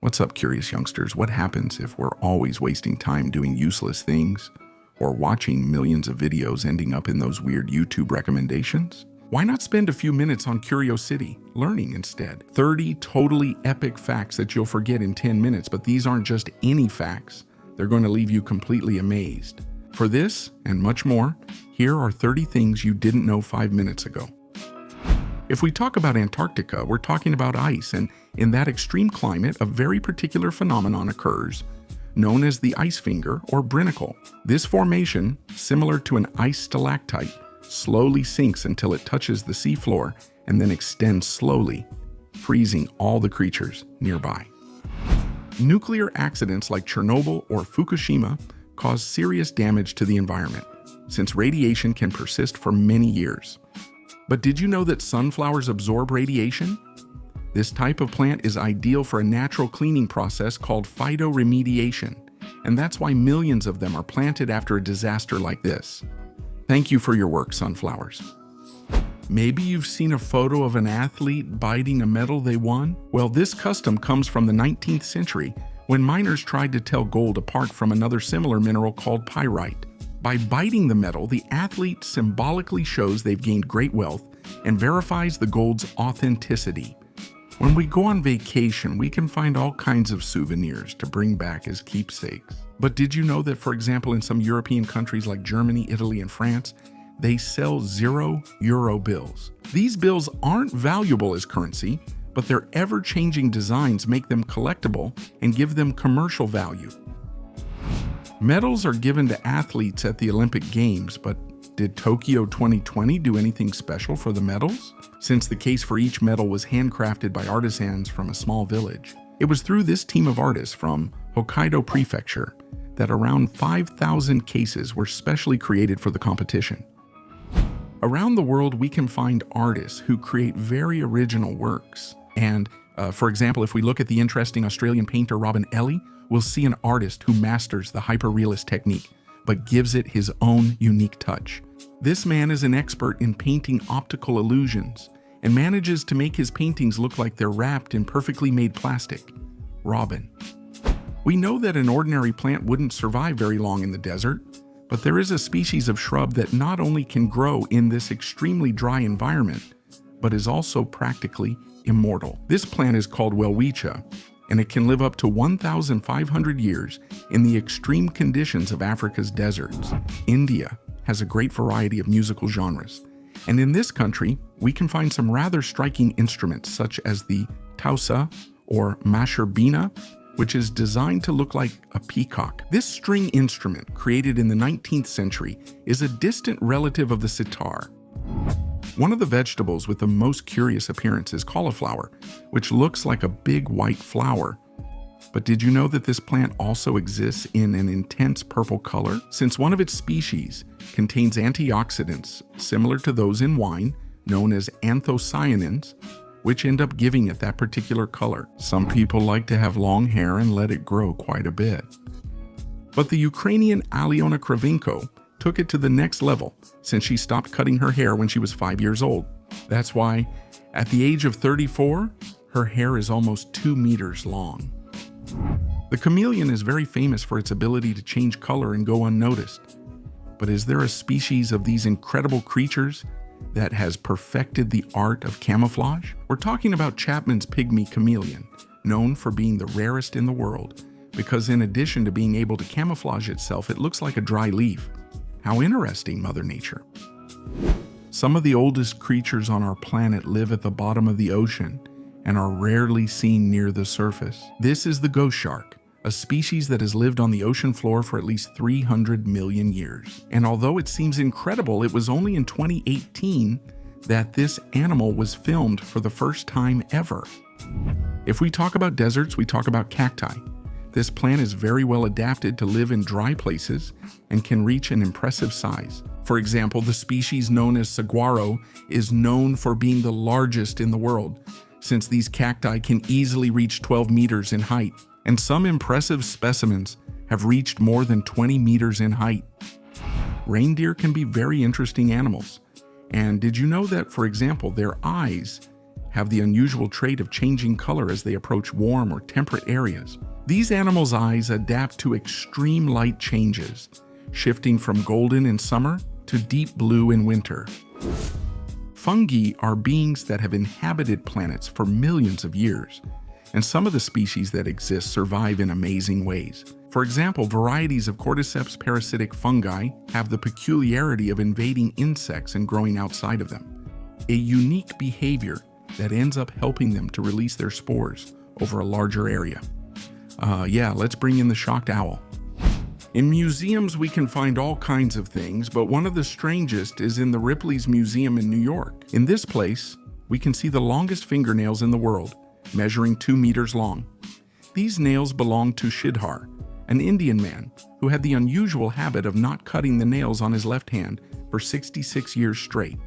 What's up, curious youngsters? What happens if we're always wasting time doing useless things or watching millions of videos ending up in those weird YouTube recommendations? Why not spend a few minutes on curiosity, learning instead? 30 totally epic facts that you'll forget in 10 minutes, but these aren't just any facts. They're going to leave you completely amazed. For this and much more, here are 30 things you didn't know 5 minutes ago. If we talk about Antarctica, we're talking about ice, and in that extreme climate, a very particular phenomenon occurs, known as the ice finger or brinnacle. This formation, similar to an ice stalactite, slowly sinks until it touches the seafloor and then extends slowly, freezing all the creatures nearby. Nuclear accidents like Chernobyl or Fukushima cause serious damage to the environment, since radiation can persist for many years. But did you know that sunflowers absorb radiation? This type of plant is ideal for a natural cleaning process called phytoremediation, and that's why millions of them are planted after a disaster like this. Thank you for your work, sunflowers. Maybe you've seen a photo of an athlete biting a medal they won? Well, this custom comes from the 19th century when miners tried to tell gold apart from another similar mineral called pyrite. By biting the metal, the athlete symbolically shows they've gained great wealth and verifies the gold's authenticity. When we go on vacation, we can find all kinds of souvenirs to bring back as keepsakes. But did you know that, for example, in some European countries like Germany, Italy, and France, they sell €0 bills? These bills aren't valuable as currency, but their ever-changing designs make them collectible and give them commercial value. Medals are given to athletes at the Olympic Games, but did Tokyo 2020 do anything special for the medals? Since the case for each medal was handcrafted by artisans from a small village. It was through this team of artists from Hokkaido Prefecture that around 5,000 cases were specially created for the competition. Around the world, we can find artists who create very original works. And for example, if we look at the interesting Australian painter Robin Ellie, we'll see an artist who masters the hyperrealist technique, but gives it his own unique touch. This man is an expert in painting optical illusions and manages to make his paintings look like they're wrapped in perfectly made plastic. Robin. We know that an ordinary plant wouldn't survive very long in the desert, but there is a species of shrub that not only can grow in this extremely dry environment, but is also practically immortal. This plant is called welwitschia, and it can live up to 1,500 years in the extreme conditions of Africa's deserts. India has a great variety of musical genres, and in this country, we can find some rather striking instruments such as the tausa or mashurbina, which is designed to look like a peacock. This string instrument, created in the 19th century, is a distant relative of the sitar. One of the vegetables with the most curious appearance is cauliflower, which looks like a big white flower. But did you know that this plant also exists in an intense purple color? Since one of its species contains antioxidants similar to those in wine, known as anthocyanins, which end up giving it that particular color. Some people like to have long hair and let it grow quite a bit. But the Ukrainian Aliona Kravinko took it to the next level since she stopped cutting her hair when she was 5 years old. That's why, at the age of 34, her hair is almost 2 meters long. The chameleon is very famous for its ability to change color and go unnoticed. But is there a species of these incredible creatures that has perfected the art of camouflage? We're talking about Chapman's pygmy chameleon, known for being the rarest in the world, because in addition to being able to camouflage itself, it looks like a dry leaf. How interesting, Mother Nature. Some of the oldest creatures on our planet live at the bottom of the ocean and are rarely seen near the surface. This is the ghost shark, a species that has lived on the ocean floor for at least 300 million years. And although it seems incredible, it was only in 2018 that this animal was filmed for the first time ever. If we talk about deserts, we talk about cacti. This plant is very well adapted to live in dry places and can reach an impressive size. For example, the species known as saguaro is known for being the largest in the world, since these cacti can easily reach 12 meters in height, and some impressive specimens have reached more than 20 meters in height. Reindeer can be very interesting animals. And did you know that, for example, their eyes have the unusual trait of changing color as they approach warm or temperate areas. These animals' eyes adapt to extreme light changes, shifting from golden in summer to deep blue in winter. Fungi are beings that have inhabited planets for millions of years, and some of the species that exist survive in amazing ways. For example, varieties of cordyceps parasitic fungi have the peculiarity of invading insects and growing outside of them, a unique behavior that ends up helping them to release their spores over a larger area. Let's bring in the shocked owl. In museums, we can find all kinds of things, but one of the strangest is in the Ripley's Museum in New York. In this place, we can see the longest fingernails in the world, measuring 2 meters long. These nails belong to Shidhar, an Indian man who had the unusual habit of not cutting the nails on his left hand for 66 years straight.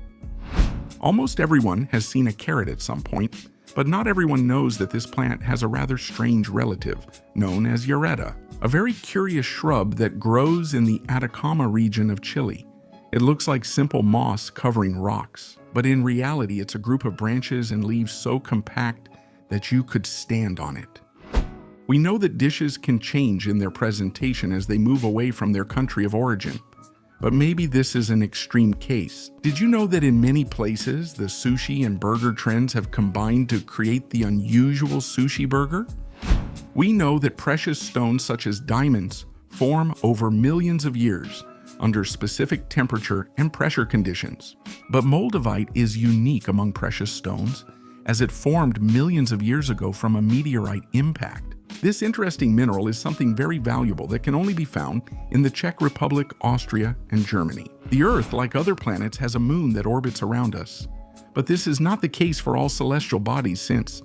Almost everyone has seen a carrot at some point, but not everyone knows that this plant has a rather strange relative known as Yareta, a very curious shrub that grows in the Atacama region of Chile. It looks like simple moss covering rocks, but in reality it's a group of branches and leaves so compact that you could stand on it. We know that dishes can change in their presentation as they move away from their country of origin, but maybe this is an extreme case. Did you know that in many places, the sushi and burger trends have combined to create the unusual sushi burger? We know that precious stones such as diamonds form over millions of years under specific temperature and pressure conditions. But moldavite is unique among precious stones as it formed millions of years ago from a meteorite impact. This interesting mineral is something very valuable that can only be found in the Czech Republic, Austria, and Germany. The Earth, like other planets, has a moon that orbits around us. But this is not the case for all celestial bodies since,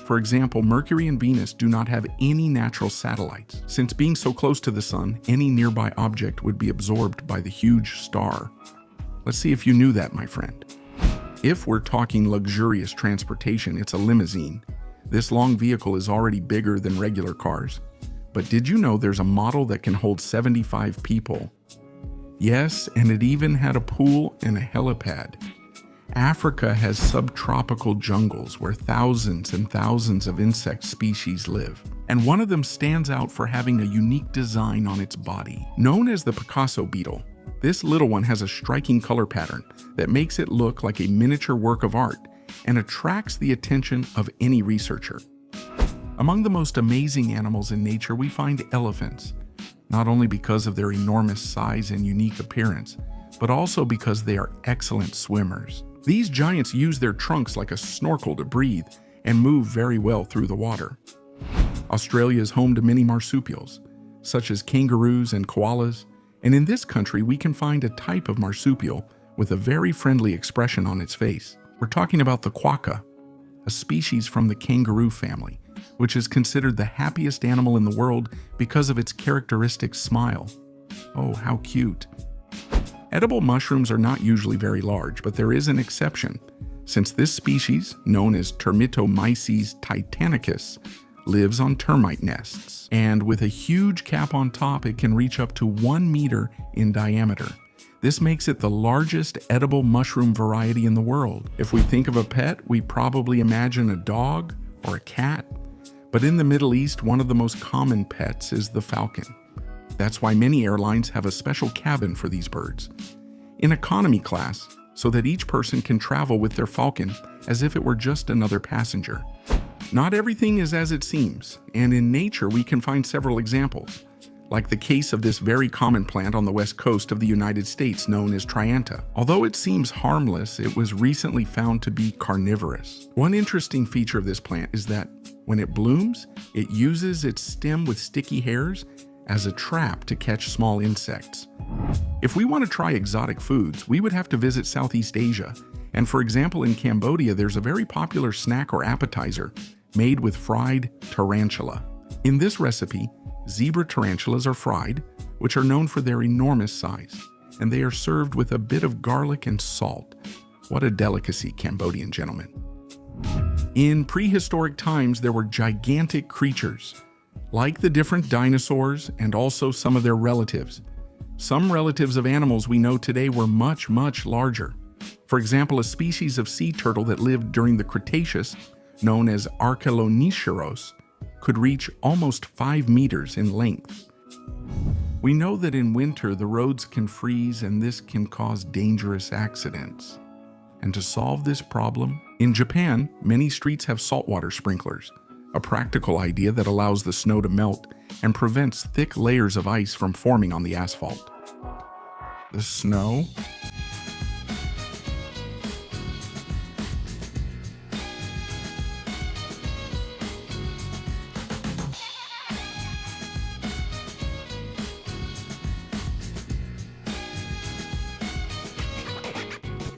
for example, Mercury and Venus do not have any natural satellites. Since being so close to the Sun, any nearby object would be absorbed by the huge star. Let's see if you knew that, my friend. If we're talking luxurious transportation, it's a limousine. This long vehicle is already bigger than regular cars. But did you know there's a model that can hold 75 people? Yes, and it even had a pool and a helipad. Africa has subtropical jungles where thousands and thousands of insect species live, and one of them stands out for having a unique design on its body. Known as the Picasso beetle, this little one has a striking color pattern that makes it look like a miniature work of art and attracts the attention of any researcher. Among the most amazing animals in nature, we find elephants, not only because of their enormous size and unique appearance, but also because they are excellent swimmers. These giants use their trunks like a snorkel to breathe and move very well through the water. Australia is home to many marsupials, such as kangaroos and koalas, and in this country we can find a type of marsupial with a very friendly expression on its face. We're talking about the quokka, a species from the kangaroo family, which is considered the happiest animal in the world because of its characteristic smile. Oh, how cute. Edible mushrooms are not usually very large, but there is an exception, since this species, known as Termitomyces titanicus, lives on termite nests, and with a huge cap on top, it can reach up to 1 meter in diameter. This makes it the largest edible mushroom variety in the world. If we think of a pet, we probably imagine a dog or a cat, but in the Middle East, one of the most common pets is the falcon. That's why many airlines have a special cabin for these birds, in economy class, so that each person can travel with their falcon as if it were just another passenger. Not everything is as it seems, and in nature we can find several examples, like the case of this very common plant on the west coast of the United States known as Trianta. Although it seems harmless, it was recently found to be carnivorous. One interesting feature of this plant is that when it blooms, it uses its stem with sticky hairs as a trap to catch small insects. If we want to try exotic foods, we would have to visit Southeast Asia, and for example in Cambodia there's a very popular snack or appetizer made with fried tarantula. In this recipe, zebra tarantulas are fried, which are known for their enormous size, and they are served with a bit of garlic and salt. What a delicacy, Cambodian gentlemen. In prehistoric times, there were gigantic creatures, like the different dinosaurs and also some of their relatives. Some relatives of animals we know today were much, much larger. For example, a species of sea turtle that lived during the Cretaceous, known as Archaelonecheros, could reach almost 5 meters in length. We know that in winter the roads can freeze and this can cause dangerous accidents. And to solve this problem, in Japan, many streets have saltwater sprinklers, a practical idea that allows the snow to melt and prevents thick layers of ice from forming on the asphalt. The snow